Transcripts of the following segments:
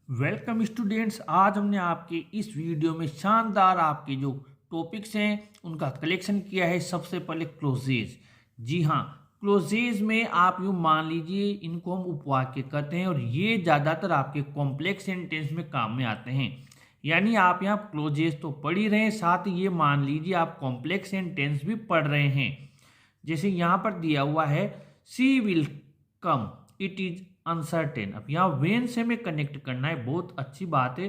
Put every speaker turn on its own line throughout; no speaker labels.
Welcome students. आज हमने आपके इस वीडियो में शानदार आपके जो टॉपिक्स हैं उनका कलेक्शन किया है। सबसे पहले क्लोजेज। जी हाँ, क्लोजेज में आप यूँ मान लीजिए इनको हम उपवाक्य कहते हैं और ये ज़्यादातर आपके कॉम्प्लेक्स सेंटेंस में काम में आते हैं। यानी आप यहाँ क्लोजेज तो पढ़ ही रहे हैं, साथ ही ये मान लीजिए आप कॉम्प्लेक्स सेंटेंस भी पढ़ रहे हैं। जैसे यहाँ पर दिया हुआ है she will come, it is uncertain. अब यहाँ वेन से हमें कनेक्ट करना है। बहुत अच्छी बात है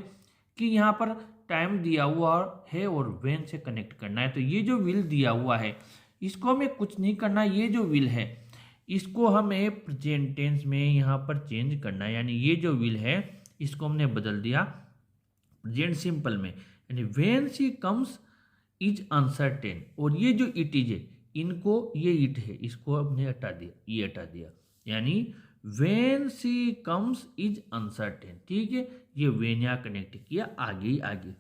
कि यहाँ पर टाइम दिया हुआ है और वेन से कनेक्ट करना है। तो ये जो विल दिया हुआ है इसको हमें कुछ नहीं करना। ये जो विल है इसको हमें प्रेजेंट टेंस में यहाँ पर चेंज करना है। यानी ये जो विल है इसको हमने बदल दिया प्रेजेंट सिंपल में। यानी when she comes is uncertain, और ये जो इट इज है इनको, ये इट है इसको हमने हटा दिया, ये हटा दिया। यानी when she comes is uncertain. ठीक है, ये वेन यहाँ कनेक्ट किया, आगे ही आगे।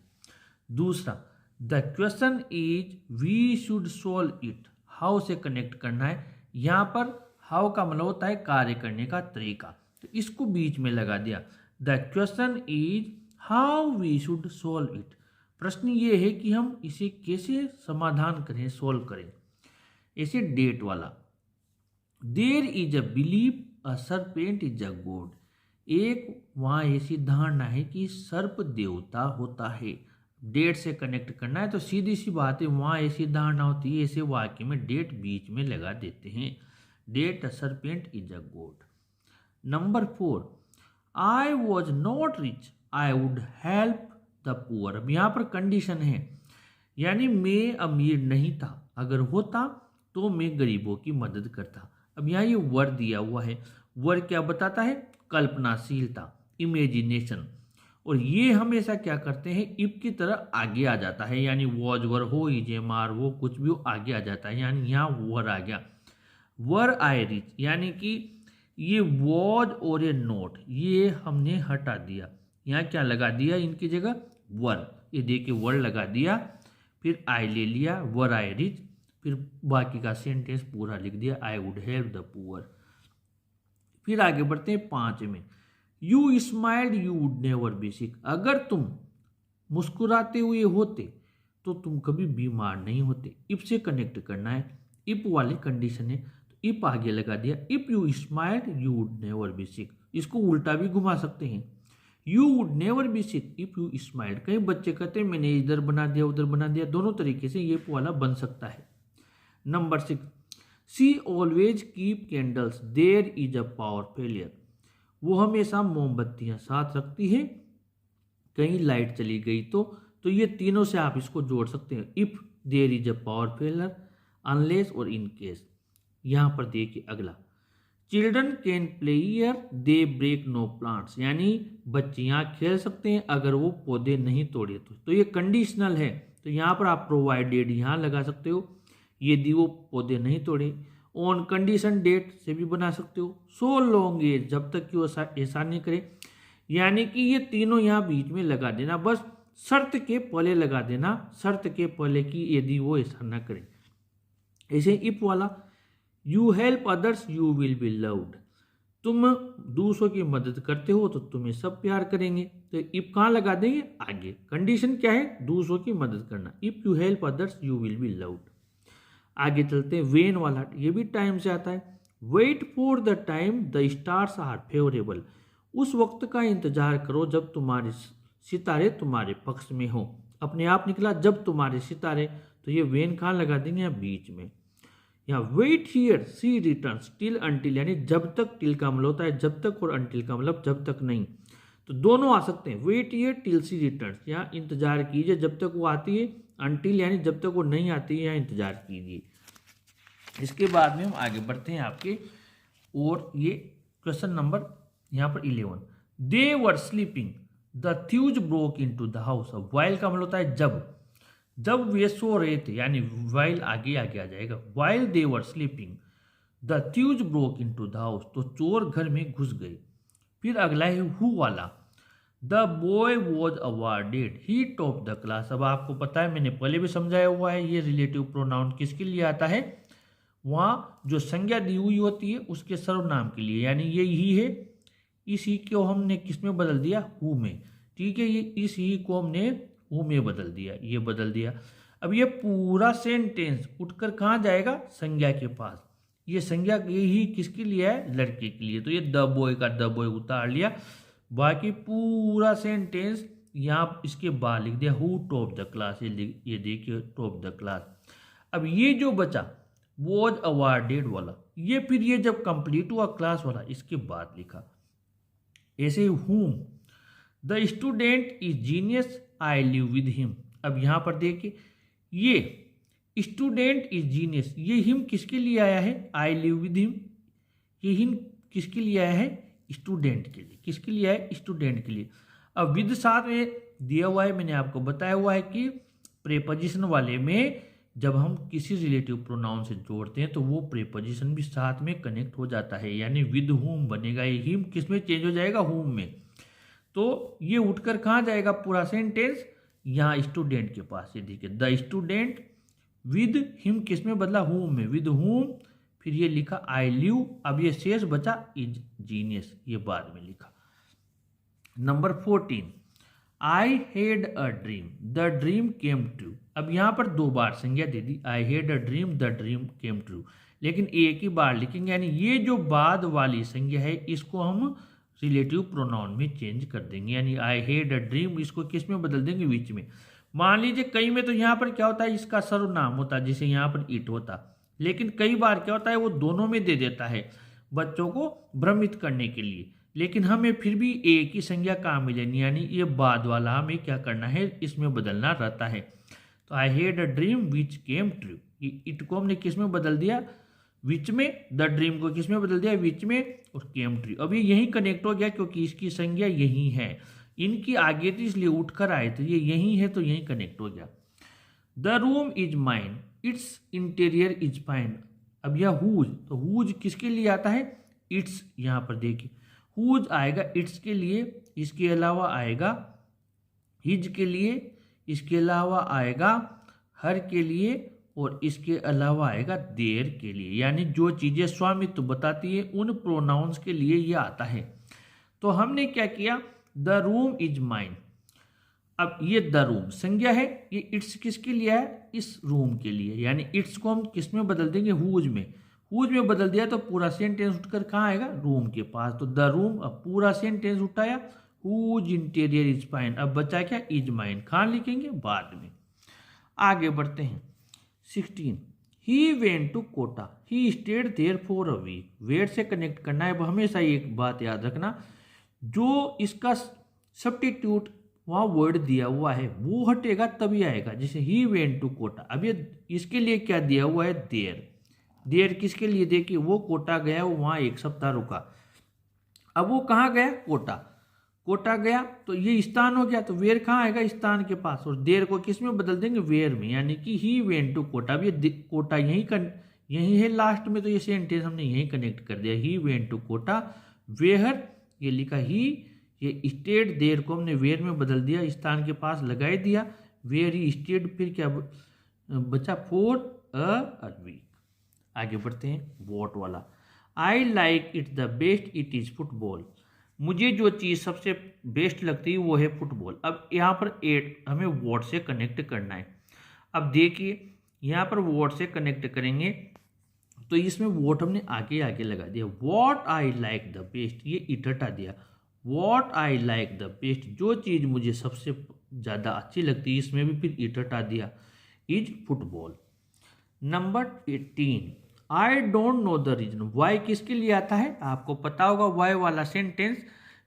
दूसरा, the question is we should solve it. How से कनेक्ट करना है। यहाँ पर हाउ का मतलब होता है कार्य करने का तरीका, तो इसको बीच में लगा दिया। The question is how we should solve it. प्रश्न ये है कि हम इसे कैसे समाधान करें, सोल्व करें। ऐसे डेट वाला, there is a believe a serpent is a God. एक वहाँ ऐसी धारणा है कि सर्प देवता होता है। डेट से कनेक्ट करना है तो सीधी सी बात है, वहाँ ऐसी धारणा होती है, ऐसे वाक्य में डेट बीच में लगा देते हैं। That a serpent is a god. Number 4, I was not rich I would help the poor. अब यहाँ पर कंडीशन है, यानी मैं अमीर नहीं था, अगर होता तो मैं गरीबों की मदद करता। अब यहाँ ये वर दिया हुआ है, वर क्या बताता है, कल्पनाशीलता, इमेजिनेशन। और ये हमेशा क्या करते हैं, इफ की तरह आगे आ जाता है। यानी वॉज वर हो, इजे मार हो, कुछ भी हो, आगे आ जाता है। यानी यहाँ वर आ गया। वर आई रिच, यानी कि ये वॉज और ये नोट ये हमने हटा दिया। यहाँ क्या लगा दिया इनकी जगह, वर। ये देखिए वर लगा दिया, फिर आई ले लिया, वर आई रिच, फिर बाकी का सेंटेंस पूरा लिख दिया, I would help the poor. फिर आगे बढ़ते हैं 5 में, you smiled you would never be sick. अगर तुम मुस्कुराते हुए होते तो तुम कभी बीमार नहीं होते। इफ से कनेक्ट करना है, इफ वाली कंडीशन है तो इफ आगे लगा दिया। If you smiled you would never be sick. इसको उल्टा भी घुमा सकते हैं, you would never be sick if you smiled. कई बच्चे कहते हैं मैंने इधर बना दिया उधर बना दिया, दोनों तरीके से ये वाला बन सकता है। Number 6, she always keep candles there is a power failure. वो हमेशा मोमबत्तियां साथ रखती है, कहीं लाइट चली गई तो ये तीनों से आप इसको जोड़ सकते हैं। If there is a power failure, unless और इन केस। यहां पर देखिए अगला, children can play here they break no plants. यानी बच्चे यहाँ खेल सकते हैं अगर वो पौधे नहीं तोड़े तो ये कंडीशनल है। तो यहाँ पर आप प्रोवाइडेड यहाँ लगा सकते हो, यदि वो पौधे नहीं तोड़े। ऑन कंडीशन डेट से भी बना सकते हो। सो लॉन्ग एज, जब तक कि वो ऐसा नहीं करे। यानी कि ये तीनों यहाँ बीच में लगा देना, बस शर्त के पहले लगा देना, शर्त के पहले कि यदि वो ऐसा ना करे। ऐसे इफ वाला, you help others you will be loved. तुम दूसरों की मदद करते हो तो तुम्हें सब प्यार करेंगे। तो इफ कहाँ लगा देंगे, आगे। कंडीशन क्या है, दूसरों की मदद करना। If you help others you will be loved. आगे चलते हैं वेन वाला, ये भी टाइम से आता है। Wait for the time the stars are favourable. उस वक्त का इंतजार करो जब तुम्हारे सितारे तुम्हारे पक्ष में हो। अपने आप निकला जब तुम्हारे सितारे, तो ये वेन कहाँ लगा देंगे, यहाँ बीच में। यहाँ wait here she returns till until, यानी जब तक, टिल का मतलब होता है जब तक और अंटिल का मतलब जब तक नहीं। तो दोनों आ सकते हैं, wait here till she returns, यहाँ इंतजार कीजिए जब तक वो आती है। अंटिल यानी जब तक वो नहीं आती है, यहाँ इंतजार कीजिए। इसके बाद में हम आगे बढ़ते हैं आपके, और ये क्वेश्चन नंबर यहाँ पर 11, they were sleeping the thieves broke into the house. अब वाइल का मतलब होता है जब वे सो रहे थे, यानी वाइल आगे आगे आ जाएगा। While they were sleeping the thieves broke into the house, तो चोर घर में घुस गए। फिर अगला है हु वाला, the boy was awarded he top the class. अब आपको पता है, मैंने पहले भी समझाया हुआ है, ये रिलेटिव प्रोनाउन किसके लिए आता है, वहाँ जो संज्ञा दी हुई होती है उसके सर्वनाम के लिए। यानी ये ही है, इस ही को हमने किस में बदल दिया, हु में। ठीक है, ये इस ही को हमने हु में बदल दिया, ये बदल दिया। अब ये पूरा सेंटेंस उठकर कहाँ जाएगा, संज्ञा के पास। ये संज्ञा यही किसके लिए है, लड़के के लिए। तो ये द बॉय का द बॉय उतार लिया, बाकी पूरा सेंटेंस यहाँ इसके बाद लिख दिया हु टॉप द क्लास। ये देखिए टॉप द क्लास। अब ये जो बचा वॉज अवार्डेड वाला, ये फिर ये जब कंप्लीट हुआ क्लास वाला, इसके बाद लिखा। ऐसे ही whom the student is genius I live with him. अब यहाँ पर देखिए ये स्टूडेंट इज जीनियस, ये हिम किसके लिए आया है, आई लिव विद हिम। ये हिम किसके लिए आया है, स्टूडेंट के लिए। किसके लिए आया है, स्टूडेंट के लिए। अब विद साथ में दिया हुआ है, मैंने आपको बताया हुआ है कि प्रेपोजिशन वाले में जब हम किसी रिलेटिव प्रोनाउन से जोड़ते हैं तो वो प्रेपोजिशन भी साथ में कनेक्ट हो जाता है, यानी विद हुम बनेगा। ये हिम किस में चेंज हो जाएगा, हुम में। तो ये उठकर कहाँ जाएगा पूरा सेंटेंस, यहाँ स्टूडेंट के पास। ये देखिए द स्टूडेंट विद हिम किस में बदला, हुम में, विद हुम। फिर ये लिखा आई लिव। अब ये शेष बचा इज जीनियस, ये बाद में लिखा। Number 14 I had a dream the dream came true. अब यहाँ पर 2 बार संज्ञा दे दी, I had a dream the dream came true, लेकिन एक ही बार लिखेंगे। यानी ये जो बाद वाली संज्ञा है इसको हम रिलेटिव प्रोनाउन में चेंज कर देंगे। यानी आई हैड अ ड्रीम, इसको किस में बदल देंगे, विच में। मान लीजिए कई में तो यहाँ पर क्या होता है, इसका सर्वनाम होता है, जैसे यहाँ पर इट होता। लेकिन कई बार क्या होता है, वो दोनों में दे देता है बच्चों को भ्रमित करने के लिए। लेकिन हमें फिर भी एक ही संज्ञा काम मिलेगी, यानी ये बाद वाला हमें क्या करना है, इसमें बदलना रहता है। तो आई had a dream which came true, it को हमने किस में बदल दिया, विच में। द ड्रीम को किस में बदल दिया, विच में। और केम ट्रू अब ये यहीं कनेक्ट हो गया, क्योंकि इसकी संज्ञा यही है। इनकी आगे तो इसलिए उठकर आए, तो ये यही है, तो यहीं कनेक्ट हो गया। The room is mine it's interior is fine. अब यह हुज, तो हुज किसके लिए आता है, इट्स। यहाँ पर देखिए हुज आएगा इट्स के लिए, इसके अलावा आएगा हिज के लिए, इसके अलावा आएगा हर के लिए, और इसके अलावा आएगा देर के लिए। यानी जो चीज़ें स्वामित्व बताती है उन प्रोनाउंस के लिए ये आता है। तो हमने क्या किया, द रूम इज माइन। अब ये द रूम संज्ञा है, ये इट्स किसके लिए है, इस रूम के लिए। यानी इट्स को हम किस में बदल देंगे, हुज में। हुज में बदल दिया तो पूरा सेंटेंस उठकर कहाँ आएगा, रूम के पास। तो द रूम, अब पूरा सेंटेंस उठाया, हुज इंटीरियर इज फाइन। अब बचा क्या, इज माइन, खान लिखेंगे बाद में। आगे बढ़ते हैं। 16 he went to Kota he stayed there for a week. Wait से कनेक्ट करना है। अब हमेशा एक बात याद रखना, जो इसका सब्स्टिट्यूट वहाँ वर्ड दिया हुआ है वो हटेगा तभी आएगा। जैसे ही वेंट टू कोटा, अब ये इसके लिए क्या दिया हुआ है, देयर। देयर किसके लिए, देखिए वो कोटा गया, वो वहाँ 1 सप्ताह रुका। अब वो कहाँ गया, कोटा। कोटा गया तो ये स्थान हो गया, तो वेयर कहाँ आएगा, स्थान के पास। और देर को किस में बदल देंगे, वेयर में। यानी कि ही वेंट टू कोटा। अब ये कोटा यही है लास्ट में, तो ये सेंटेंस हमने यही कनेक्ट कर दिया। He went to Kota, where ये लिखा ही, ये स्टेड देर को हमने वेयर में बदल दिया, स्थान के पास लगा दिया, वेयर ही स्टेड। फिर क्या बचा, फॉर अ वीक। आगे बढ़ते हैं, वॉट वाला। I like it the best it is football. मुझे जो चीज़ सबसे बेस्ट लगती है वो है फुटबॉल। अब यहाँ पर हमें वॉट से कनेक्ट करना है। अब देखिए यहाँ पर वॉट से कनेक्ट करेंगे तो इसमें वॉट हमने आगे आगे लगा दिया। What I like the best, ये इट हटा दिया। What I like the best, जो चीज़ मुझे सबसे ज़्यादा अच्छी लगती है, इसमें भी फिर इट हटा दिया, is football. Number 18 I don't know the reason. Why किसके लिए आता है, आपको पता होगा। वाई वाला सेंटेंस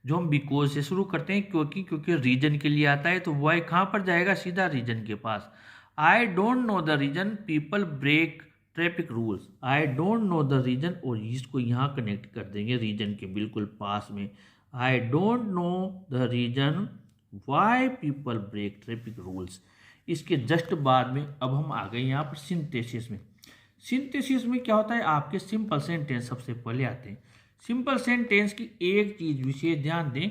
जो हम बिकॉज से शुरू करते हैं, क्योंकि रीजन के लिए आता है, तो वाई कहाँ पर जाएगा, सीधा रीजन के पास। I don't know the reason people break traffic rules. I don't know the reason, और इसको यहाँ कनेक्ट कर देंगे रीजन के बिल्कुल पास में। I don't know the reason why people break traffic rules. इसके जस्ट बाद में अब हम आ गए यहाँ पर सिंथेसिस में। सिंथेसिस में क्या होता है, आपके सिंपल सेंटेंस सबसे पहले आते हैं। सिंपल सेंटेंस की एक चीज़ विशेष ध्यान दें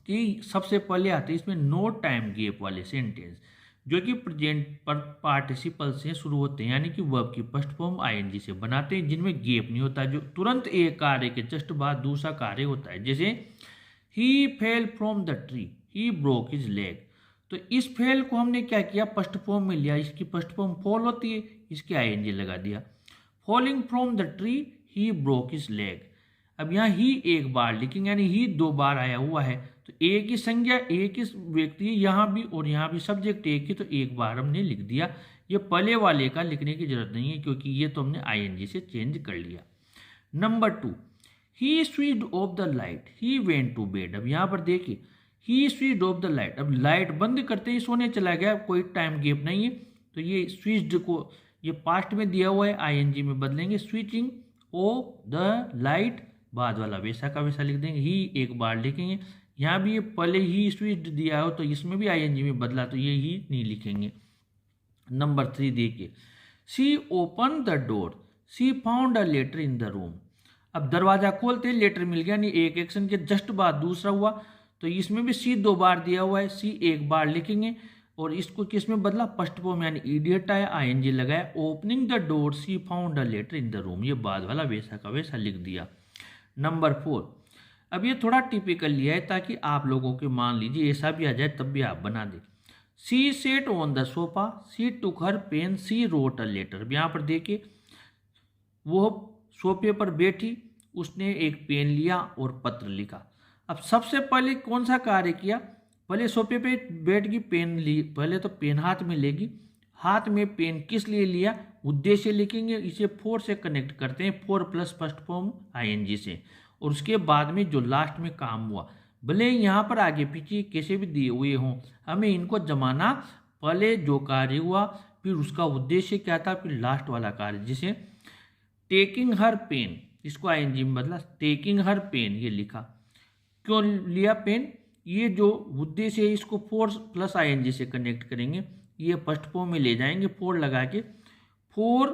कि सबसे पहले आते हैं इसमें नो टाइम गैप वाले सेंटेंस। जो कि प्रेजेंट पर पार्टिसिपल से शुरू होते हैं, यानी कि वर्ब की फर्स्ट फॉर्म आईएनजी से बनाते हैं, जिनमें गैप नहीं होता, जो तुरंत एक कार्य के जस्ट बाद दूसरा कार्य होता है। जैसे ही fell from the tree, he broke his leg. तो इस फेल को हमने क्या किया, फर्स्ट फॉर्म में लिया, इसकी फर्स्ट फॉर्म फॉल होती है, इसके आईएनजी लगा दिया। Falling from the tree, he broke his leg. अब यहाँ ही एक बार लिखेंगे, यानी ही 2 बार आया हुआ है, तो एक ही संज्ञा एक ही व्यक्ति यहाँ भी और यहाँ भी सब्जेक्ट एक ही, तो एक बार हमने लिख दिया। ये पहले वाले का लिखने की जरूरत नहीं है, क्योंकि ये तो हमने आईएनजी से चेंज कर लिया। Number 2, he switched off the light, he went to bed. अब यहाँ पर देखिए, he switched off the light, अब लाइट बंद करते ही सोने चला गया, कोई टाइम गैप नहीं है, तो ये स्विच्ड को ये पास्ट में दिया हुआ है, आईएनजी में बदलेंगे, स्विचिंग ऑफ द लाइट, बाद वाला वैसा का वैसा लिख देंगे, ही एक बार लिखेंगे। यहाँ भी ये पहले ही स्विच्ड दिया हो, तो इसमें भी आईएनजी में बदला, तो ये ही नहीं लिखेंगे। नंबर 3 देखिए, she open the door, she found a letter in the room. अब दरवाजा खोलते लेटर मिल गया, नहीं एक एक्शन के जस्ट बाद दूसरा हुआ, तो इसमें भी सी 2 बार दिया हुआ है, सी एक बार लिखेंगे, और इसको किस में बदला, फर्स्ट फॉर्म यानी इडियट आया, आईएनजी लगाया। Opening the door, she found a letter in the room, ये बाद वाला वैसा का वैसा लिख दिया। नंबर 4, अब ये थोड़ा टिपिकल लिया है, ताकि आप लोगों के मान लीजिए ऐसा भी आ जाए तब भी आप बना दें। She sat on the sofa, she took her pen, she wrote a letter. यहाँ पर देखिए, वो सोफे पर बैठी, उसने एक पेन लिया और पत्र लिखा। अब सबसे पहले कौन सा कार्य किया, पहले सोफे पे बैठ की पेन ली, पहले तो पेन हाथ में लेगी, हाथ में पेन किस लिए लिया, उद्देश्य लिखेंगे, इसे 4 से कनेक्ट करते हैं, 4 प्लस फर्स्ट फॉर्म आईएनजी से, और उसके बाद में जो लास्ट में काम हुआ, भले यहाँ पर आगे पीछे कैसे भी दिए हुए हों, हमें इनको जमाना, पहले जो कार्य हुआ, फिर उसका उद्देश्य क्या था, फिर लास्ट वाला कार्य। जैसे टेकिंग हर पेन, इसको आईएनजी में बदला, टेकिंग हर पेन, ये लिखा, क्यों लिया पेन, ये जो उद्देश्य है इसको 4 प्लस आईएनजी से कनेक्ट करेंगे, ये फर्स्ट फॉर्म में ले जाएंगे, 4 लगा के, 4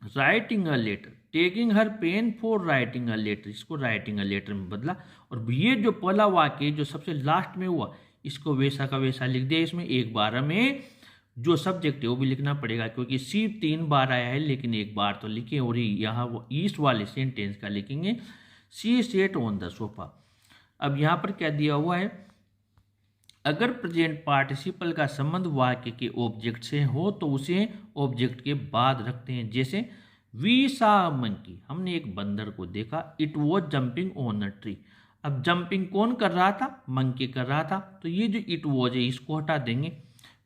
writing a letter, taking her pen for writing a letter, इसको राइटिंग अ लेटर में बदला। और ये जो पहला वाक्य जो सबसे लास्ट में हुआ, इसको वैसा का वैसा लिख दिया। इसमें एक बार हमें जो सब्जेक्ट है वो भी लिखना पड़ेगा, क्योंकि सी 3 बार आया है, लेकिन एक बार तो लिखे, और यहाँ वो ईस्ट वाले सेंटेंस का लिखेंगे, सी सेट ऑन द सोफा। अब यहाँ पर क्या दिया हुआ है, अगर प्रेजेंट पार्टिसिपल का संबंध वाक्य के ऑब्जेक्ट से हो तो उसे ऑब्जेक्ट के बाद रखते हैं। जैसे वी सा मंकी, हमने एक बंदर को देखा, it was jumping on a tree. अब जंपिंग कौन कर रहा था, मंकी कर रहा था, तो ये जो इट वॉज है इसको हटा देंगे,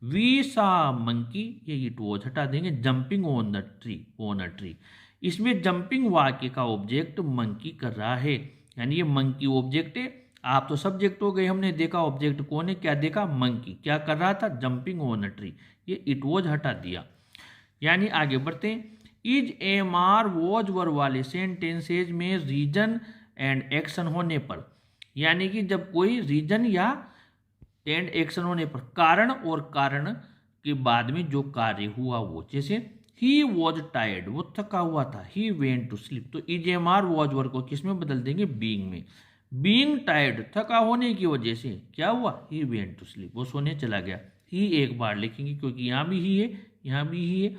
वी सा मंकी, ये इट वॉज हटा देंगे, jumping on the tree, on a tree. इसमें जंपिंग वाक्य का ऑब्जेक्ट मंकी कर रहा है, यानी ये मंकी ऑब्जेक्ट है, आप तो सब्जेक्ट हो गए, हमने देखा ऑब्जेक्ट कौन है, क्या देखा, मंकी, क्या कर रहा था, जंपिंग ऑन अ ट्री, ये इट वॉज हटा दिया। यानी आगे बढ़ते हैं, is am are was were वाले सेंटेंसेज में रीजन एंड एक्शन होने पर, यानी कि जब कोई रीजन या एंड एक्शन होने पर, कारण और कारण के बाद में जो कार्य हुआ वो, जैसे ही वॉज टायर्ड, वो थका हुआ था, ही वेंट टू स्लीप, तो is am are was were को किस में बदल देंगे, बीइंग में। बीइंग टायर्ड, थका होने की वजह से क्या हुआ, ही वेंट टू स्लीप, वो सोने चला गया। ही एक बार लिखेंगे, क्योंकि यहाँ भी ही है, यहाँ भी ही है,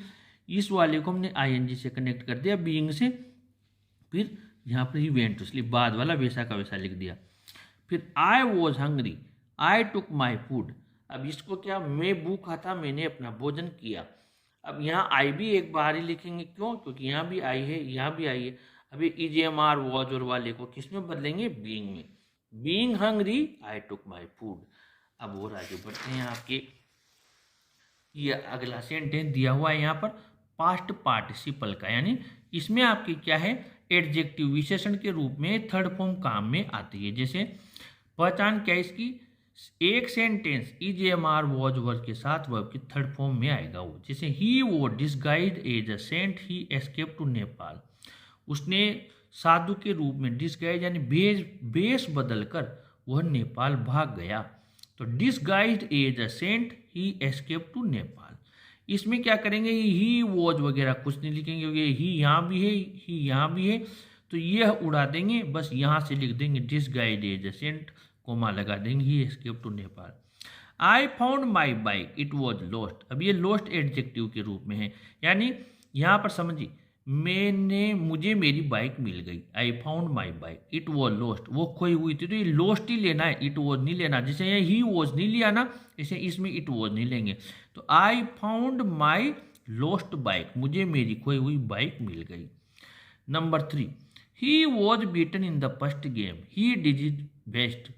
इस वाले को हमने आईएनजी से कनेक्ट कर दिया बीइंग से, फिर यहाँ पर ही वेंट टू स्लीप, बाद वाला वैसा का वैसा लिख दिया। फिर I was hungry, I took my food. अब इसको क्या, मैं भूखा था, मैंने अपना भोजन किया। अब यहाँ आई भी एक बार ही लिखेंगे, क्यों, क्योंकि यहाँ भी आई है, यहाँ भी आई है। अभी इजेएमआर वॉज और वाले को किस में बदलेंगे, बीइंग में, being hungry I took my food. अब और आगे बढ़ते हैं, आपके ये अगला सेंटेंस दिया हुआ है यहाँ पर पास्ट पार्टिसिपल का, यानी इसमें आपकी क्या है, एडजेक्टिव विशेषण के रूप में थर्ड फॉर्म काम में आती है। जैसे पहचान क्या इसकी, एक सेंटेंस इजेएमआर वॉज वर्ब के साथ वर्ब की थर्ड फॉर्म में आएगा वो, जैसे ही वो disguised as a saint, he escape to Nepal, उसने साधु के रूप में डिस्गाइज यानी बेस बदल कर वह नेपाल भाग गया। तो disguised as a saint, he escape to Nepal. इसमें क्या करेंगे, ही वॉज वगैरह कुछ नहीं लिखेंगे, क्योंकि ही यहाँ भी है, ही यहाँ भी है, तो यह उड़ा देंगे, बस यहाँ से लिख देंगे disguised as a saint, comma लगा देंगे, he escape to Nepal. I found my bike it was lost. अब ये लॉस्ट एडजेक्टिव के रूप में है, यानी यहाँ पर समझिए मुझे मेरी बाइक मिल गई। आई found my bike it was lost, वो खोई हुई थी, तो ये लॉस्ट ही लेना है, इट वॉज नहीं लेना। जैसे ये ही वॉज नहीं लिया ना, जैसे इसमें इट वॉज नहीं लेंगे। तो आई फाउंड माई लॉस्ट बाइक, मुझे मेरी खोई हुई बाइक मिल गई। Number 3, he was beaten in the first game he did his best.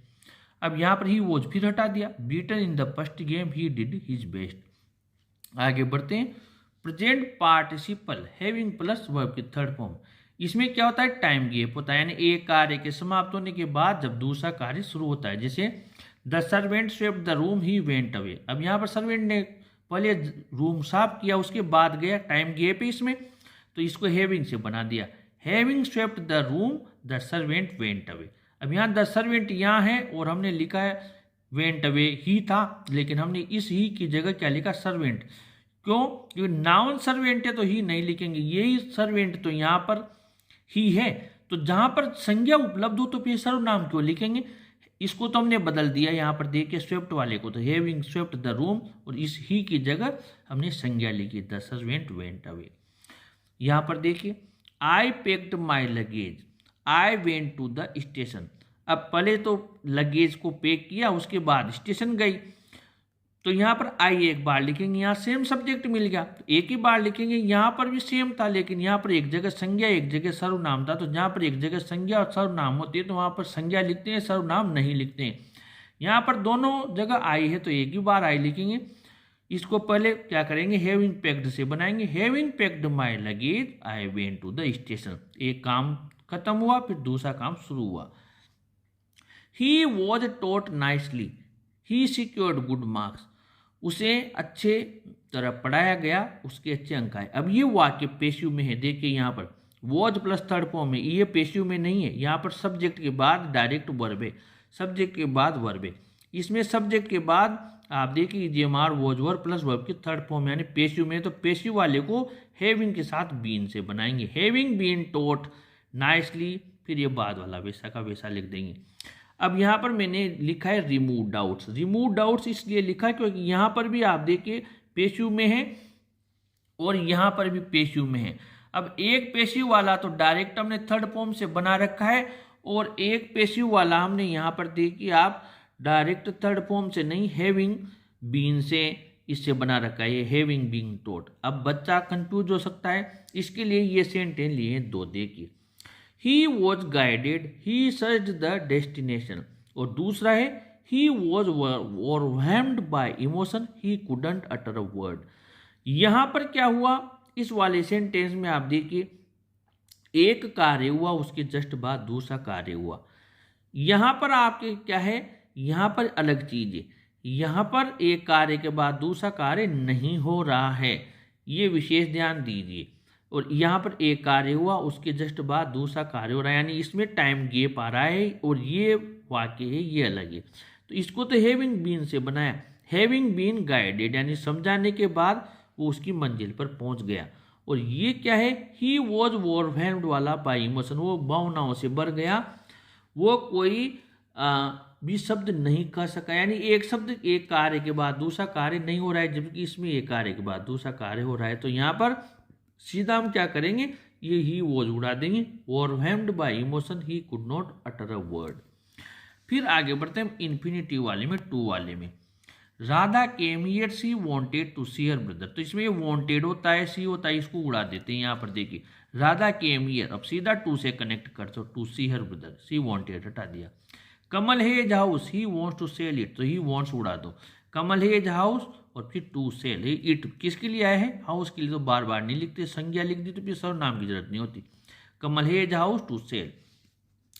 अब यहाँ पर ही वॉज फिर हटा दिया, beaten in the first game he did his best. आगे बढ़ते हैं। Present participle having plus verb की थर्ड फॉर्म। इसमें क्या होता है, टाइम गैप होता है, यानी एक कार्य के समाप्त होने के बाद जब दूसरा कार्य शुरू होता है। जैसे the servant swept the room he went away. अब यहाँ पर सर्वेंट ने पहले रूम साफ किया, उसके बाद गया, टाइम गैप है इसमें, तो इसको हैविंग से बना दिया। Having swept the room the servant went away. अब यहाँ द सर्वेंट यहाँ है और हमने लिखा है वेंट अवे, ही था, लेकिन हमने इस ही की जगह क्या लिखा, सर्वेंट। क्यों? क्योंकि नाउन सर्वेंट है तो ही नहीं लिखेंगे, यही सर्वेंट तो यहाँ पर ही है, तो जहाँ पर संज्ञा उपलब्ध हो तो फिर सर्वनाम क्यों लिखेंगे। इसको तो हमने बदल दिया, यहाँ पर देखिए स्वेप्ट वाले को तो हैविंग स्वेप्ट द रूम, और इस ही की जगह हमने संज्ञा लिखी द सर्वेंट वेंट अवे। यहाँ पर देखिए I packed my luggage I went to the station. अब पहले तो लगेज को पैक किया, उसके बाद स्टेशन गई, तो यहाँ पर आई एक बार लिखेंगे, यहाँ सेम सब्जेक्ट मिल गया तो एक ही बार लिखेंगे। यहाँ पर भी सेम था, लेकिन यहाँ पर एक जगह संज्ञा एक जगह सर्वनाम था, तो जहाँ पर एक जगह संज्ञा और सर्वनाम होती है तो वहाँ पर संज्ञा लिखते हैं, सर्वनाम नहीं लिखते हैं। यहाँ पर दोनों जगह आई है तो एक ही बार आई लिखेंगे। इसको पहले क्या करेंगे, हैविंग पैक्ड से बनाएंगे। Having packed my luggage I went to the station. एक काम खत्म हुआ, फिर दूसरा काम शुरू हुआ। He was taught nicely he secured good marks. उसे अच्छे तरह पढ़ाया गया, उसके अच्छे अंक आए। अब ये वाक्य पेशिव में है, देखिए यहाँ पर वॉज प्लस थर्ड फॉर्म में, ये पेशिव में नहीं है, यहाँ पर सब्जेक्ट के बाद डायरेक्ट वर्ब है, सब्जेक्ट के बाद वर्ब है। इसमें सब्जेक्ट के बाद आप देखिए जेएमआर वॉज वर्ब प्लस वर्ब की थर्ड फॉर्म, यानी पेशिव में, तो पेशिव वाले को हैविंग के साथ बीन से बनाएंगे। हैविंग बीन टॉट नाइसली, फिर ये बाद वाला वैसा का वैसा लिख देंगे। अब यहाँ पर मैंने लिखा है रिमूव डाउट्स। रिमूव डाउट्स इसलिए लिखा क्योंकि यहाँ पर भी आप देखिए पेशिव में है और यहाँ पर भी पेशिव में है। अब एक पेशिव वाला तो डायरेक्ट हमने थर्ड फॉर्म से बना रखा है, और एक पेशिव वाला हमने यहाँ पर देखिए आप डायरेक्ट थर्ड फॉर्म से नहीं, हैविंग बीन से इससे बना रखा है, ये हैविंग बीन टॉट। अब बच्चा कंफ्यूज हो सकता है, इसके लिए ये सेंटेंस लिए हैं दो, देखिए He was guided, he searched the destination, और दूसरा है he was overwhelmed by emotion, he couldn't utter a word। यहाँ पर क्या हुआ, इस वाले सेंटेंस में आप देखिए एक कार्य हुआ, उसके जस्ट बाद दूसरा कार्य हुआ। यहाँ पर आपके क्या है, यहाँ पर अलग चीज है, यहाँ पर एक कार्य के बाद दूसरा कार्य नहीं हो रहा है, ये विशेष ध्यान दीजिए। और यहाँ पर एक कार्य हुआ, उसके जस्ट बाद दूसरा कार्य हो रहा है, यानी इसमें टाइम गैप आ रहा है, और ये वाक्य है ये अलग है। तो इसको तो हैविंग बीन से बनाया, हैविंग बीन गाइडेड, यानी समझाने के बाद वो उसकी मंजिल पर पहुंच गया। और ये क्या है, ही वॉज ओवरवेल्म्ड वाला बाय इमोशन, वो भावनाओं से भर गया, वो कोई भी शब्द नहीं कह सका, यानी एक शब्द एक कार्य के बाद दूसरा कार्य नहीं हो रहा है, जबकि इसमें एक कार्य के बाद दूसरा कार्य हो रहा है। तो यहाँ पर सीधा हम क्या करेंगे, ये ही वॉज उड़ा देंगे, overwhelmed bye emotion he could not utter a word. फिर आगे बढ़ते हैं इन्फिनिटिव वाले में, टू वाले में। Radha came here she wanted to see her brother. तो इसमें वांटेड होता है, सी होता है, इसको उड़ा देते हैं। यहाँ पर देखिए राधा केम हियर, अब सीधा टू से कनेक्ट कर दो, to see her brother, she wanted हटा दिया। Kamal has house he wants to sell it, तो ही वांट्स उड़ा दो, कमल हेज हाउस और फिर टू सेल। इट किसके लिए आया है, हाउस के लिए, तो बार बार नहीं लिखते, संज्ञा लिख दी तो फिर सर्वनाम की जरूरत नहीं होती। कमल हेज हाउस टू सेल।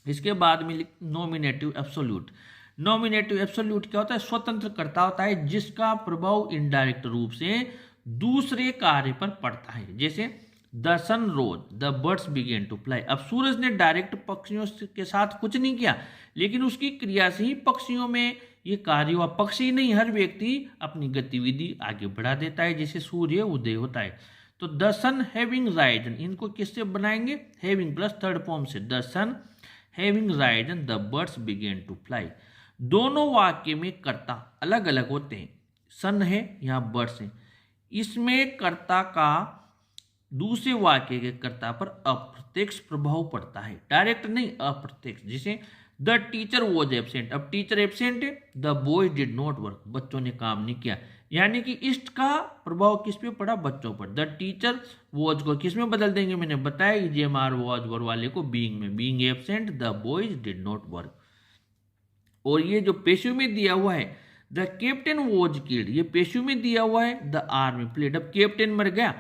इसके बाद में नॉमिनेटिव एब्सोल्यूट। नॉमिनेटिव एब्सोल्यूट क्या होता है, स्वतंत्र कर्ता होता है, जिसका प्रभाव इनडायरेक्ट रूप से दूसरे कार्य पर पड़ता है। जैसे the sun rose the birds began to fly. अब सूरज ने डायरेक्ट पक्षियों के साथ कुछ नहीं किया, लेकिन उसकी क्रिया से ही पक्षियों में ये कार्य हुआ। पक्षी नहीं, हर व्यक्ति अपनी गतिविधि आगे बढ़ा देता है, जैसे सूर्य उदय होता है। तो द सन हैविंग राइजन, इनको किससे बनाएंगे, हैविंग प्लस थर्ड फॉर्म से, the sun having risen the birds began to fly. दोनों वाक्य में कर्ता अलग अलग होते हैं। सन है, यहाँ बर्ड्स है। इसमें कर्ता का दूसरे वाक्य के कर्ता पर अप्रत्यक्ष प्रभाव पड़ता है, डायरेक्ट नहीं, अप्रत्यक्ष। जैसे द टीचर वॉज एब्सेंट, अब टीचर एब्सेंट है, the boys did not work, बच्चों ने काम नहीं किया। यानी कि इस्ट का प्रभाव किस पे पड़ा, बच्चों पर। द टीचर वॉज को किस में बदल देंगे, मैंने बताया ईजेएमआर वॉज वर वाले को बीइंग में, being absent the boys did not work. और ये जो पेशु में दिया हुआ है द कैप्टन वॉज किल्ड, ये पेशु में दिया हुआ है द आर्मी फ्लेड, अब कैप्टन मर गया,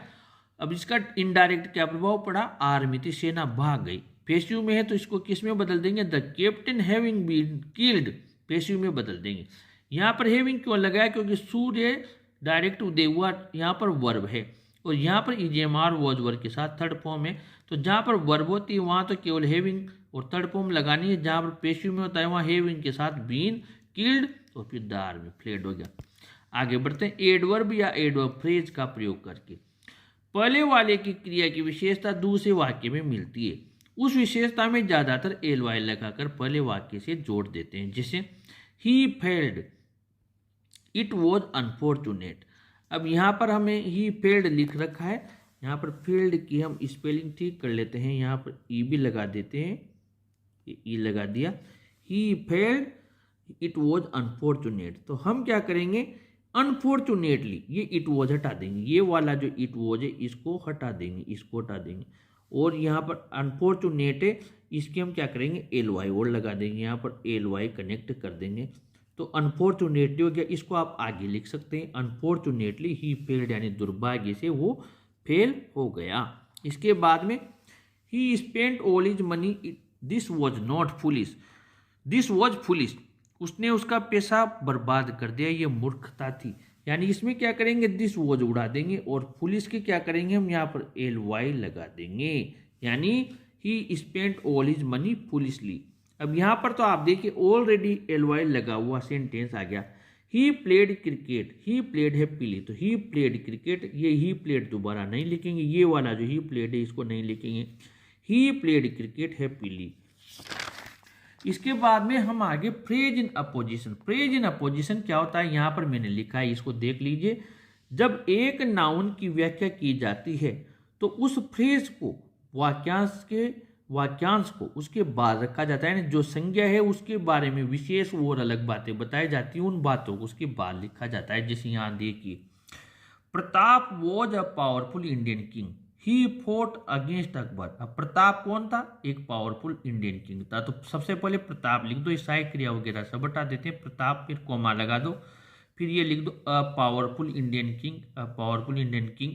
अब इसका इनडायरेक्ट क्या प्रभाव पड़ा, आर्मी थी, सेना भाग गई। पेशु में है तो इसको किस में बदल देंगे, the captain having been killed, पेशु में बदल देंगे। यहाँ पर हैविंग क्यों लगाया, क्योंकि सूर्य डायरेक्ट उदय हुआ, यहाँ पर वर्ब है, और यहाँ पर ईजेएमआर वॉज वर्ब के साथ थर्ड फॉर्म है। तो जहाँ पर वर्ब होती है वहाँ तो केवल हैविंग और थर्ड फॉर्म लगानी है, जहाँ पर पेशु में होता है वहाँ हैविंग के साथ बीन किल्ड और फिर द आर्मी फ्लेड हो गया। आगे बढ़ते हैं एडवर्ब या एडवर्ब फ्रेज का प्रयोग करके। पहले वाले की क्रिया की विशेषता दूसरे वाक्य में मिलती है, उस विशेषता में ज्यादातर एल वाई लगाकर पहले वाक्य से जोड़ देते हैं। जैसे he failed, it was unfortunate. अब यहाँ पर हमें ही फेल्ड लिख रखा है, यहाँ पर फील्ड की हम स्पेलिंग ठीक कर लेते हैं, यहाँ पर ई भी लगा देते हैं, ई लगा दिया। He failed, it was unfortunate, तो हम क्या करेंगे, अनफॉर्चुनेटली ये इट वॉज हटा देंगे, ये वाला जो इट वॉज है इसको हटा देंगे, इसको हटा देंगे। और यहाँ पर अनफॉर्चुनेट है, इसके हम क्या करेंगे, एल वाई और लगा देंगे, यहाँ पर एल वाई कनेक्ट कर देंगे, तो अनफॉर्चुनेटली हो गया। इसको आप आगे लिख सकते हैं, अनफॉर्चुनेटली ही फेल्ड, यानी दुर्भाग्य से वो फेल हो गया। इसके बाद में ही spent all his money, this was not foolish, this was foolish, उसने उसका पैसा बर्बाद कर दिया, ये मूर्खता थी। यानी इसमें क्या करेंगे, दिस वॉज उड़ा देंगे, और पुलिस के क्या करेंगे हम, यहाँ पर एल वाई लगा देंगे, यानी ही spent all his money foolishly. अब यहाँ पर तो आप देखिए ऑलरेडी एल वाई लगा हुआ सेंटेंस आ गया। He played cricket, he played happily, तो ही प्लेड क्रिकेट, ये ही प्लेड दोबारा नहीं लिखेंगे, ये वाला जो ही प्लेड है इसको नहीं लिखेंगे, ही प्लेड क्रिकेट हैप्पीली। इसके बाद में हम आगे phrase in opposition. Phrase in opposition क्या होता है, यहां पर मैंने लिखा है, इसको देख लीजिए। जब एक नाउन की व्याख्या की जाती है तो उस फ्रेज को वाक्यांश को उसके बाद रखा जाता है, यानी जो संज्ञा है उसके बारे में विशेष और अलग बातें बताई जाती हैं, उन बातों को उसके बाद लिखा जाता है। जैसे यहाँ देखिए, Pratap was a powerful Indian king, he fort against Akbar. अब प्रताप कौन था, एक पावरफुल इंडियन किंग था, तो सबसे पहले प्रताप लिख दो, सहायक क्रिया वगैरह सब हटा देते हैं, प्रताप फिर कोमा लगा दो, फिर ये लिख दो a powerful Indian king, a powerful Indian king.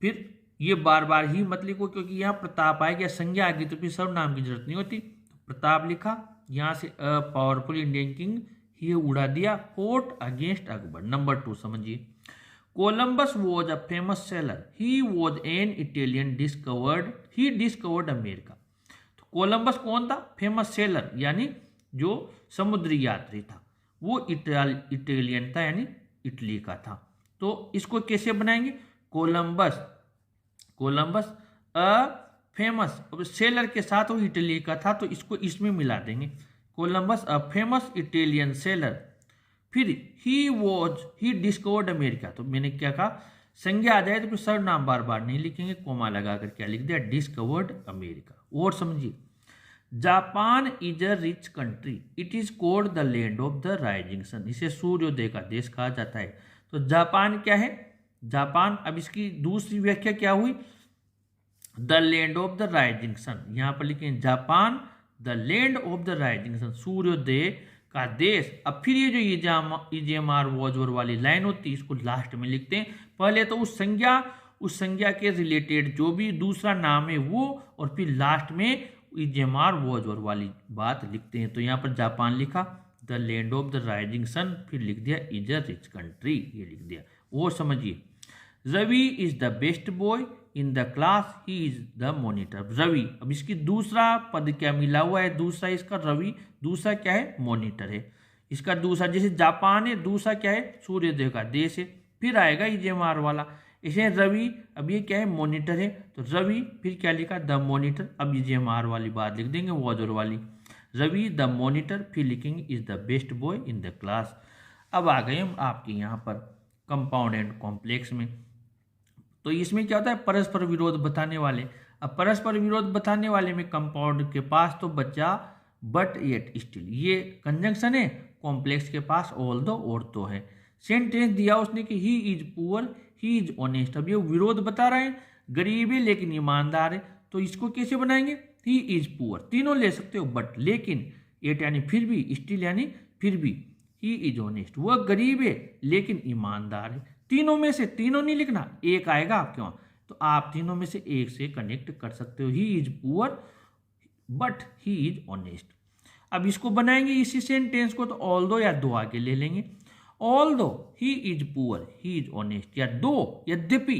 फिर ये बार बार ही मत लिखो, क्योंकि यहाँ प्रताप आएगा, संज्ञा आ गई तो फिर सर्वनाम की जरूरत नहीं होती। प्रताप लिखा, यहाँ से अ पावरफुल इंडियन किंग, ये उड़ा दिया, फोर्ट अगेंस्ट अकबर। नंबर 2 समझिए, Columbus was a famous seller, he was an Italian he discovered America. तो कोलंबस कौन था, फेमस सेलर, यानी जो समुद्री यात्री था, वो इटालियन था, यानी इटली का था। तो इसको कैसे बनाएंगे, कोलंबस अ फेमस, अब सेलर के साथ वो इटली का था, तो इसको इसमें मिला देंगे, Columbus a famous Italian seller. फिर ही डिस्कवर्ड अमेरिका, तो मैंने क्या कहा, संज्ञा आ जाए तो फिर सर्वनाम बार बार नहीं लिखेंगे, कोमा लगाकर क्या लिख दिया, डिस्कवर्ड अमेरिका। और समझिए, Japan is a rich country, it is called the land of the rising sun, इसे सूर्योदय का देश कहा जाता है। तो जापान क्या है, जापान, अब इसकी दूसरी व्याख्या क्या हुई, the land of the rising sun, यहां पर लिखें Japan the land of the rising sun, सूर्योदय का देश। अब फिर ये जो ईजेएमआर वॉजवर वाली लाइन होती है इसको लास्ट में लिखते हैं। पहले तो उस संज्ञा के रिलेटेड जो भी दूसरा नाम है वो, और फिर लास्ट में ईजेएमआर वॉजवर वाली बात लिखते हैं। तो यहाँ पर जापान लिखा, the land of the rising sun, फिर लिख दिया इज अ रिच कंट्री, ये लिख दिया। वो समझिए, Ravi is the best boy in the class, he is the monitor. Ravi, अब इसकी दूसरा पद क्या मिला हुआ है, दूसरा इसका रवि, दूसरा क्या है, मॉनिटर है। इसका दूसरा, जैसे जापान है, दूसरा क्या है, सूर्योदय का देश है, फिर आएगा ईजेएमआर वाला। इसे रवि, अब ये क्या है, मॉनिटर है, तो रवि फिर क्या लिखा, द मॉनिटर। अब ईजेएमआर वाली बात लिख देंगे, वॉजर वाली। रवि द मॉनिटर, फिर लिखेंगे is the best boy in the class. अब आ गए हम आपके यहाँ पर कंपाउंड एंड कॉम्प्लेक्स में। तो इसमें क्या होता है, परस्पर विरोध बताने वाले। अब परस्पर विरोध बताने वाले में कंपाउंड के पास तो बचा बट येट स्टिल, ये कंजंक्शन है। कॉम्प्लेक्स के पास ऑल दो और तो है। सेंटेंस दिया उसने कि he is poor, he is honest. अब ये विरोध बता रहे हैं, गरीब है लेकिन ईमानदार है, तो इसको कैसे बनाएंगे, ही इज पुअर, तीनों ले सकते हो, बट लेकिन, एट यानी फिर भी, स्टिल यानी फिर भी, ही इज ऑनेस्ट, वह गरीब है लेकिन ईमानदार है। तीनों में से तीनों नहीं लिखना, एक आएगा, क्यों, तो आप तीनों में से एक से कनेक्ट कर सकते हो, he is poor but he is honest. अब इसको बनाएंगे इसी सेंटेंस को, तो ऑल दो या दो आगे ले लेंगे। ऑल दो he is poor he is honest, या दो यद्यपि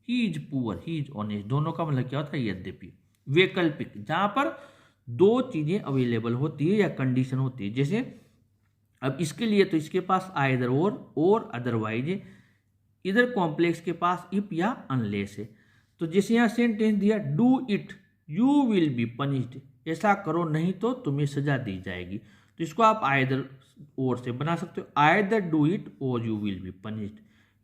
he is poor he is honest, दोनों का मतलब क्या होता है, यद्यपि। वैकल्पिक, जहां पर दो चीजें अवेलेबल होती है या कंडीशन होती है, जैसे अब इसके लिए तो इसके पास आइदर और अदरवाइज है, इधर कॉम्प्लेक्स के पास इफ या अनलेस है। तो जैसे यहाँ सेंटेंस दिया, do it you will be punished, ऐसा करो नहीं तो तुम्हें सजा दी जाएगी, तो इसको आप आइदर और से बना सकते हो, आइदर डू इट और यू विल बी पनिश्ड,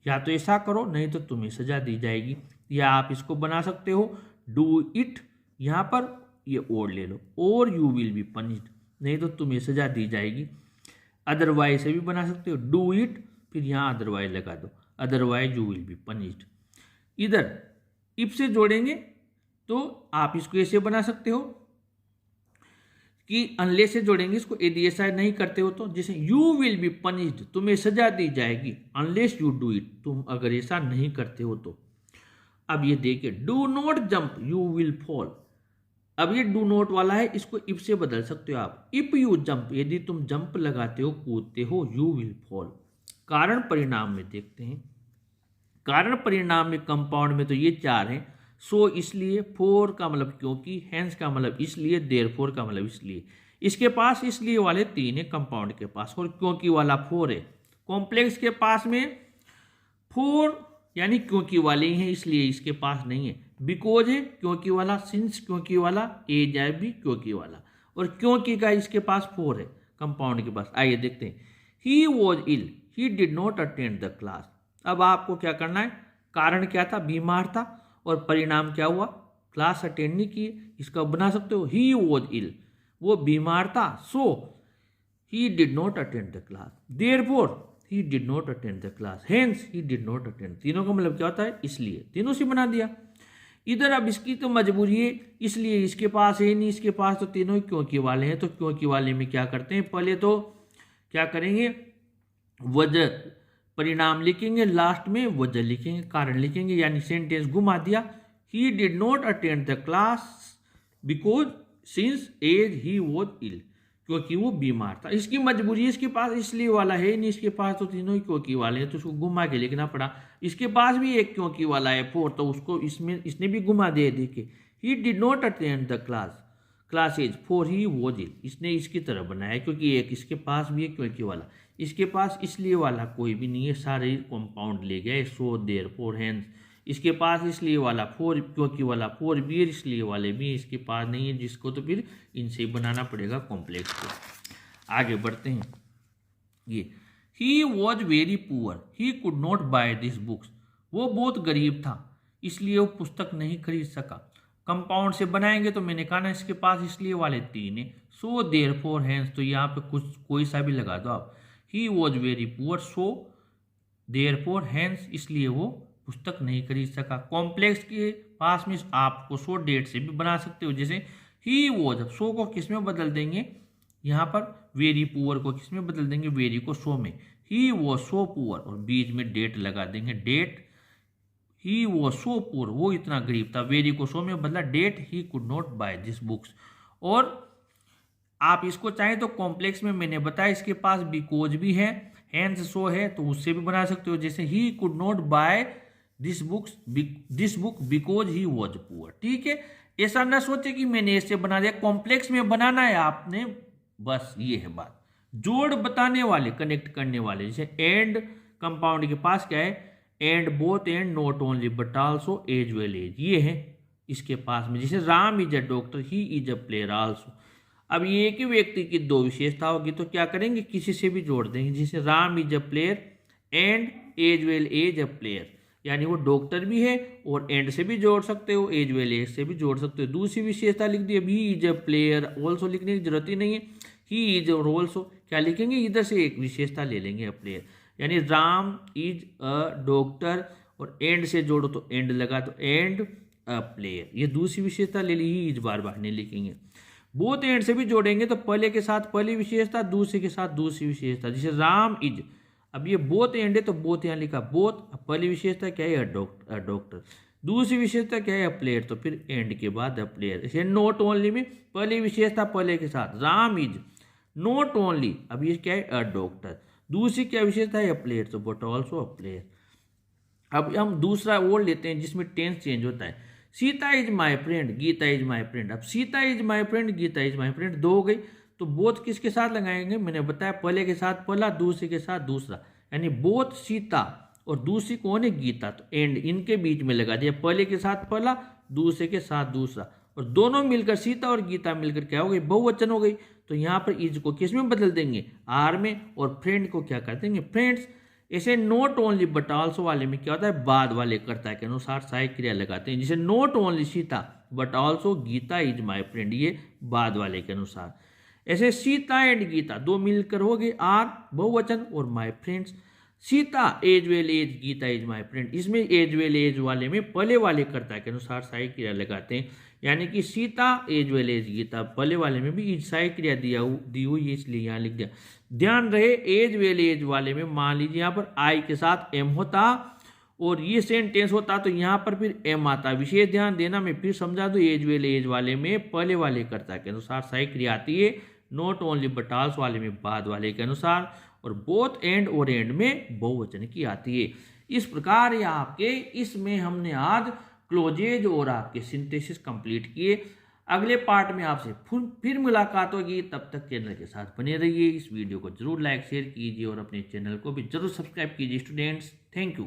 या तो ऐसा करो नहीं तो तुम्हें सजा दी जाएगी। या आप इसको बना सकते हो, डू इट, यहाँ पर ये और ले लो, और यू विल बी पनिश्ड, नहीं तो तुम्हें सजा दी जाएगी। अदरवाइज से भी बना सकते हो, डू इट फिर यहाँ अदरवाइज लगा दो, otherwise you will be punished. इधर इफ से जोड़ेंगे तो आप इसको ऐसे बना सकते हो कि अनलेस से जोड़ेंगे इसको, यदि ऐसा नहीं करते हो तो, जैसे यू विल बी पनिश्ड, तुम्हें सजा दी जाएगी, अनलेस यू डू इट, तुम अगर ऐसा नहीं करते हो तो। अब ये देखिए, do not jump you will fall, अब ये डू नॉट वाला है, इसको इफ से बदल सकते हो आप, इफ यू जंप, यदि तुम जंप लगाते हो, कूदते हो, यू विल फॉल। कारण परिणाम में देखते हैं, कारण परिणाम में कंपाउंड में तो ये चार हैं, सो इसलिए, फोर का मतलब क्योंकि, हैंस का मतलब इसलिए, देयरफॉर का मतलब इसलिए। इसके पास इसलिए वाले तीन है कंपाउंड के पास, और क्योंकि वाला फोर है। कॉम्प्लेक्स के पास में फोर यानी क्योंकि वाले ही हैं, इसलिए इसके पास नहीं है। बिकॉज है क्योंकि वाला, सिंस क्योंकि वाला, एज है भी क्योंकि वाला, और क्योंकि का इसके पास फोर है कंपाउंड के पास। आइए देखते हैं, he was ill he did not attend the class. अब आपको क्या करना है, कारण क्या था, बीमार था, और परिणाम क्या हुआ, क्लास अटेंड नहीं किए। इसका बना सकते हो, ही वॉज इल, वो बीमार था, so he did not attend the class, therefore he did not attend the class, hence he did not attend. तीनों का मतलब क्या होता है, इसलिए, तीनों से बना दिया। इधर अब इसकी तो मजबूरी है, इसलिए इसके पास है नहीं, इसके पास तो तीनों ही क्योंकि वाले हैं, तो क्योंकि वाले में क्या करते हैं, पहले तो क्या करेंगे, वजह, परिणाम लिखेंगे, लास्ट में वजह लिखेंगे, कारण लिखेंगे, यानी सेंटेंस घुमा दिया, he did not attend the class because since as he was ill, क्योंकि वो बीमार था। इसकी मजबूरी है, इसके पास इसलिए वाला है नहीं, इसके पास तो तीनों ही क्योंकि वाले हैं, तो उसको घुमा के लिखना पड़ा। इसके पास भी एक क्योंकि वाला है फोर, तो उसको इसमें इसने भी घुमा दे देखिए, he did not attend the class as for he was ill, इसने इसकी तरह बनाया क्योंकि एक इसके पास भी है क्योंकि वाला, इसके पास इसलिए वाला कोई भी नहीं है, सारे कंपाउंड ले गए, सो देयरफॉर हेंस। इसके पास इसलिए वाला फोर, क्योंकि वाला फोर भी है, इसलिए वाले भी है, इसके पास नहीं है, जिसको तो फिर इनसे बनाना पड़ेगा कॉम्प्लेक्स को। आगे बढ़ते हैं, ये he was very poor he could not buy this books, वो बहुत गरीब था इसलिए वो पुस्तक नहीं खरीद सका। कंपाउंड से बनाएंगे तो मैंने कहा ना, इसके पास इसलिए वाले तीन है, सो देयरफॉर हेंस, तो यहाँ पे कुछ कोई सा भी लगा दो आप, ही was very poor, so therefore hence, इसलिए वो पुस्तक नहीं खरीद सका। कॉम्प्लेक्स के पास में आपको सो डेट से भी बना सकते हो, जैसे ही वॉज, सो को किस में बदल देंगे, यहाँ पर वेरी पुअर को किस में बदल देंगे, वेरी को सो में, ही वॉज सो पुअर, और बीच में डेट लगा देंगे, that, he was so poor, वो इतना गरीब था, वेरी को सो में बदला, that he could not buy this books. और आप इसको चाहें तो कॉम्प्लेक्स में मैंने बताया इसके पास बिकॉज भी है, हेंस सो है, तो उससे भी बना सकते हो, जैसे he could not buy this book because he was poor. ठीक है, ऐसा ना सोचे कि मैंने ऐसे बना दिया, कॉम्प्लेक्स में बनाना है आपने, बस ये है बात। जोड़ बताने वाले, कनेक्ट करने वाले, जैसे एंड, कंपाउंड के पास क्या है, and both and not only but also as well as, ये है इसके पास में, जैसे Ram is a doctor he is a player also. अब ये एक ही व्यक्ति की दो विशेषता होगी तो क्या करेंगे, किसी से भी जोड़ देंगे। जैसे Ram is a player and as well as a player, यानी वो डॉक्टर भी है और एंड से भी जोड़ सकते हो, एज वेल एज से भी जोड़ सकते हो। दूसरी विशेषता लिख दी, अभी इज अ प्लेयर, ऑल्सो लिखने की जरूरत ही नहीं है, ही इज और ऑल्सो क्या लिखेंगे, इधर से एक विशेषता ले लेंगे, अ प्लेयर। यानी राम इज अ डॉक्टर और एंड से जोड़ो तो एंड लगा तो एंड अ प्लेयर, ये दूसरी विशेषता ले ली, ही इज बार बार नहीं लिखेंगे। बोथ एंड से भी जोड़ेंगे तो पहले के साथ पहली विशेषता, दूसरे के साथ दूसरी विशेषता। जैसे राम इज, अब ये बोथ एंड है तो बोथ यहाँ लिखा बोथ, अब पहली विशेषता क्या है, डॉक्टर, दूसरी विशेषता क्या है, प्लेयर, तो फिर एंड के बाद अ प्लेयर। इसे नॉट ओनली में पहली विशेषता पहले के साथ, राम इज नॉट ओनली, अब ये क्या है, अ डॉक्टर, दूसरी क्या विशेषता है, अ प्लेयर, तो बट ऑल्सो अ प्लेयर। अब हम दूसरा वर्ड लेते हैं जिसमें टेंस चेंज होता है। Sita is my friend, Gita is my friend. अब Sita is my friend, Gita is my friend, दो हो गई, तो बोथ किसके साथ लगाएंगे, मैंने बताया पहले के साथ पहला, दूसरे के साथ दूसरा, यानी बोथ सीता और दूसरी कौन है, गीता, तो एंड इनके बीच में लगा दिया, पहले के साथ पहला, दूसरे के साथ दूसरा, और दोनों मिलकर सीता और गीता मिलकर क्या हो गई, बहुवचन हो गई। तो यहाँ पर इज को किस में बदल देंगे, आर में, और फ्रेंड को क्या कर देंगे, फ्रेंड्स। ऐसे नॉट ओनली बट ऑल्सो वाले में क्या होता है, बाद वाले कर्ता के अनुसार सहायक क्रिया लगाते हैं। जैसे not only Sita but also Gita is my friend, ये बाद वाले के अनुसार। ऐसे सीता एंड गीता दो मिलकर हो गए आर बहुवचन, और my friends. Sita as well as Gita is my friend, इसमें एज वेल एज वाले में पहले वाले कर्ता के अनुसार सहायक क्रिया लगाते हैं, यानी कि Sita as well as Gita, पहले वाले में भी सहायक क्रिया दी हुई है, इसलिए यहाँ लिख दिया। ध्यान रहे एज वेल एज वाले में मान लीजिए यहाँ पर आई के साथ एम होता और ये सेंटेंस होता तो यहाँ पर फिर एम आता। विशेष ध्यान देना, मैं फिर समझा दूं, एज वेल एज वाले में पहले वाले कर्ता के अनुसार सहायक क्रिया आती है, नॉट ओनली बट ऑल्सो वाले में बाद वाले के अनुसार, और बोथ एंड और एंड में बहुवचन की आती है। इस प्रकार ये आपके इसमें हमने आज क्लोजेज और आपके सिंथेसिस कंप्लीट किए। अगले पार्ट में आपसे फिर मुलाकात होगी, तब तक चैनल के साथ बने रहिए। इस वीडियो को जरूर लाइक शेयर कीजिए और अपने चैनल को भी जरूर सब्सक्राइब कीजिए स्टूडेंट्स। Thank you.